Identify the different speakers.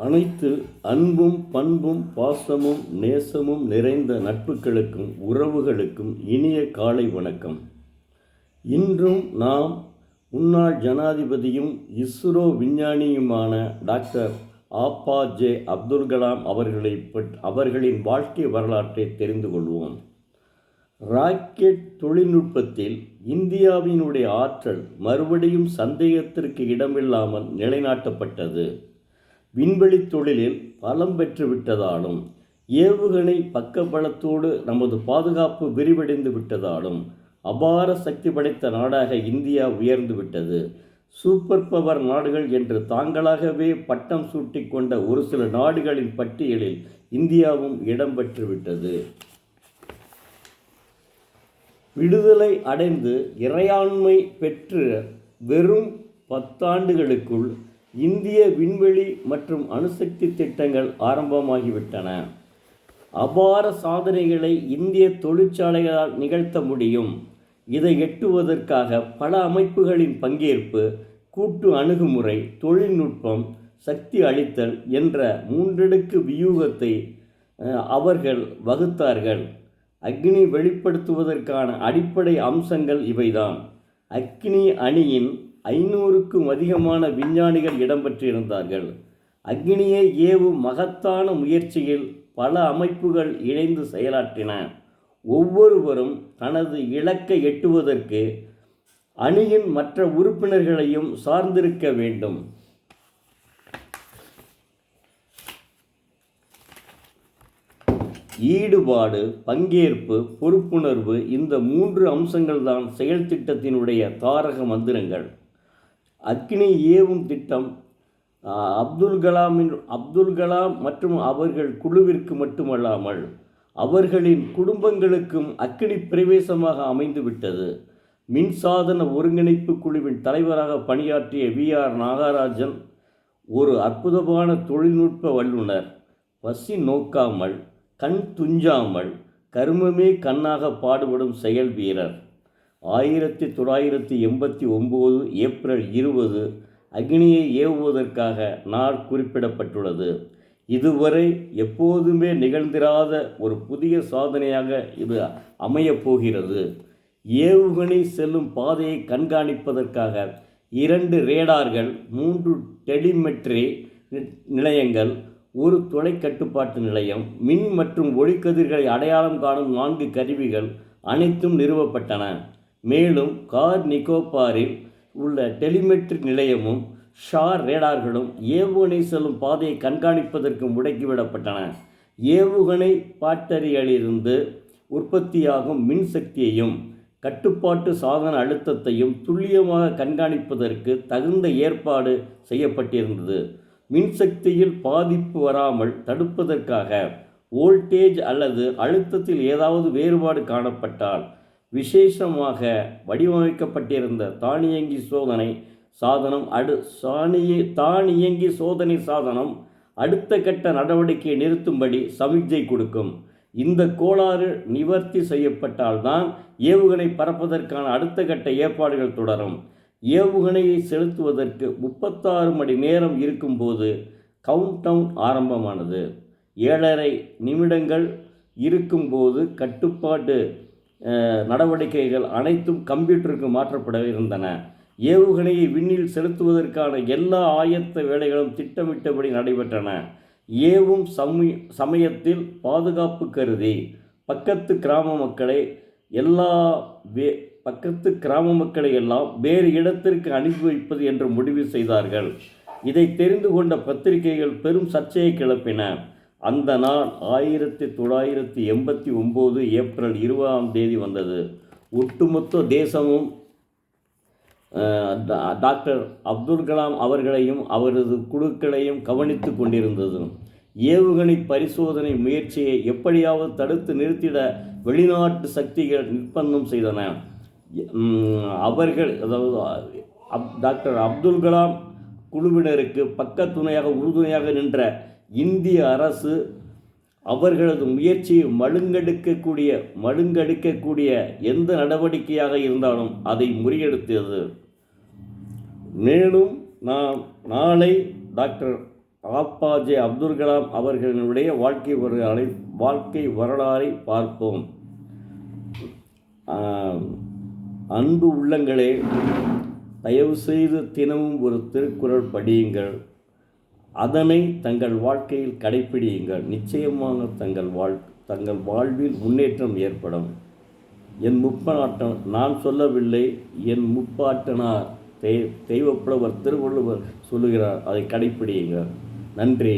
Speaker 1: அனைத்து அன்பும் பண்பும் பாசமும் நேசமும் நிறைந்த நட்புகளுக்கும் உறவுகளுக்கும் இனிய காலை வணக்கம். இன்றும் நாம் முன்னாள் ஜனாதிபதியும் இஸ்ரோ விஞ்ஞானியுமான டாக்டர் APJ அப்துல் கலாம் அவர்களின் வாழ்க்கை வரலாற்றை தெரிந்து கொள்வோம். ராக்கெட் தொழில்நுட்பத்தில் இந்தியாவினுடைய ஆற்றல் மறுபடியும் சந்தேகத்திற்கு இடமில்லாமல் நிலைநாட்டப்பட்டது. விண்வெளி தொழிலில் பலம் பெற்று விட்டதாலும் ஏவுகணை பக்கபலத்தோடு நமது பாதுகாப்பு விரிவடைந்து விட்டதாலும் அபார சக்தி படைத்த நாடாக இந்தியா உயர்ந்து விட்டது. சூப்பர் பவர் நாடுகள் என்று தாங்களாகவே பட்டம் சூட்டிக்கொண்ட ஒரு சில நாடுகளின் பட்டியலில் இந்தியாவும் இடம்பெற்று விட்டது. விடுதலை அடைந்து இறையாண்மை பெற்று வெறும் 10 ஆண்டுகளுக்குள் இந்திய விண்வெளி மற்றும் அணுசக்தி திட்டங்கள் ஆரம்பமாகிவிட்டன. அபார சாதனைகளை இந்திய தொழிற்சாலைகளால் நிகழ்த்த முடியும். இதை எட்டுவதற்காக பல அமைப்புகளின் பங்கேற்பு, கூட்டு அணுகுமுறை, தொழில்நுட்பம், சக்தி அளித்தல் என்ற 3 அடுக்கு வியூகத்தை அவர்கள் வகுத்தார்கள். அக்னி வெளிப்படுத்துவதற்கான அடிப்படை அம்சங்கள் இவைதான். அக்னி அணியின் 500க்கும் அதிகமான விஞ்ஞானிகள் இடம்பெற்றிருந்தார்கள். அக்னியை ஏவும் மகத்தான முயற்சியில் பல அமைப்புகள் இணைந்து செயலாற்றின. ஒவ்வொருவரும் தனது இலக்கை எட்டுவதற்கு அணியின் மற்ற உறுப்பினர்களையும் சார்ந்திருக்க வேண்டும். ஈடுபாடு, பங்கேற்பு, பொறுப்புணர்வு, இந்த 3 அம்சங்கள் தான் செயல் திட்டத்தினுடைய தாரக மந்திரங்கள். அக்னி ஏவும் திட்டம் அப்துல் கலாம் மற்றும் அவர்கள் குழுவிற்கு மட்டுமல்லாமல் அவர்களின் குடும்பங்களுக்கும் அக்னி பிரவேசமாக அமைந்துவிட்டது. மின்சாதன ஒருங்கிணைப்பு குழுவின் தலைவராக பணியாற்றிய VR நாகராஜன் ஒரு அற்புதமான தொழில்நுட்ப வல்லுனர். பசி நோக்காமல், கண் துஞ்சாமல், கருமமே கண்ணாக பாடுபடும் செயல் வீரர். 1989 ஏப்ரல் 20 அக்னியை ஏவுவதற்காக நாள் குறிப்பிடப்பட்டுள்ளது. இதுவரை எப்போதுமே நிகழ்ந்திராத ஒரு புதிய சாதனையாக இது அமையப்போகிறது. ஏவுகணை செல்லும் பாதையை கண்காணிப்பதற்காக 2 ரேடார்கள், 3 டெலிமெட்ரி நிலையங்கள், ஒரு தொலைக்கட்டுப்பாட்டு நிலையம், மின் மற்றும் ஒளிக்கதிர்களை அடையாளம் காணும் 4 கருவிகள் அனைத்தும் நிறுவப்பட்டன. மேலும் கார் நிக்கோபாரில் உள்ள டெலிமெட்ரி நிலையமும் ஷார் ரேடார்களும் ஏவுகணை செல்லும் பாதையை கண்காணிப்பதற்கு முடக்கிவிடப்பட்டன. ஏவுகணை பாட்டரியிலிருந்து உற்பத்தியாகும் மின்சக்தியையும் கட்டுப்பாட்டு சாதன அழுத்தத்தையும் துல்லியமாக கண்காணிப்பதற்கு தகுந்த ஏற்பாடு செய்யப்பட்டிருந்தது. மின்சக்தியில் பாதிப்பு வராமல் தடுப்பதற்காக வோல்டேஜ் அல்லது அழுத்தத்தில் ஏதாவது வேறுபாடு காணப்பட்டால் விசேஷமாக வடிவமைக்கப்பட்டிருந்த தானியங்கி சோதனை சாதனம் அடுத்த கட்ட நடவடிக்கையை நிறுத்தும்படி சமிக்ஞை கொடுக்கும். இந்த கோளாறு நிவர்த்தி செய்யப்பட்டால்தான் ஏவுகணை பறப்பதற்கான அடுத்த கட்ட ஏற்பாடுகள் தொடரும். ஏவுகணையை செலுத்துவதற்கு 36 மணி நேரம் இருக்கும்போது கவுண்டவுன் ஆரம்பமானது. 7.5 நிமிடங்கள் இருக்கும்போது கட்டுப்பாட்டு நடவடிக்கைகள் அனைத்தும் கம்ப்யூட்டருக்கு மாற்றப்பட இருந்தன. ஏவுகணையை விண்ணில் செலுத்துவதற்கான எல்லா ஆயத்த வேலைகளும் திட்டமிட்டபடி நடைபெற்றன. ஏவும் சமயத்தில் பாதுகாப்பு கருதி பக்கத்து கிராம மக்களை எல்லாம் வேறு இடத்திற்கு அனுப்பி வைப்பது என்று முடிவு செய்தார்கள். இதை தெரிந்து கொண்ட பத்திரிகைகள் பெரும் சர்ச்சையை கிளப்பின. அந்த நாள் 1989 ஏப்ரல் 20 வந்தது. ஒட்டுமொத்த தேசமும் டாக்டர் அப்துல் கலாம் அவர்களையும் அவரது குழுக்களையும் கவனித்து கொண்டிருந்தது. ஏவுகணை பரிசோதனை முயற்சியை எப்படியாவது தடுத்து நிறுத்திட வெளிநாட்டு சக்திகள் நிர்பந்தம் செய்தன. டாக்டர் அப்துல் கலாம் குழுவினருக்கு பக்கத்துணையாக உறுதுணையாக நின்ற இந்திய அரசு அவர்களது முயற்சியை மழுங்கடிக்கக்கூடிய எந்த நடவடிக்கையாக இருந்தாலும் அதை முறியடித்தது. மேலும் நாம் நாளை டாக்டர் ஆப்பாஜே அப்துல் கலாம் அவர்களுடைய வாழ்க்கை வரலாறை பார்ப்போம். அன்பு உள்ளங்களே, தயவுசெய்து தினமும் ஒரு திருக்குறள் படியுங்கள். அதனை தங்கள் வாழ்க்கையில் கடைப்பிடியுங்கள். நிச்சயமாக தங்கள் வாழ்வில் முன்னேற்றம் ஏற்படும். என் முப்பாட்டன், நான் சொல்லவில்லை, என் முப்பாட்டனார் தெய்வப்புலவர் திருவள்ளுவர் சொல்லுகிறார். அதை கடைப்பிடியுங்கள். நன்றி.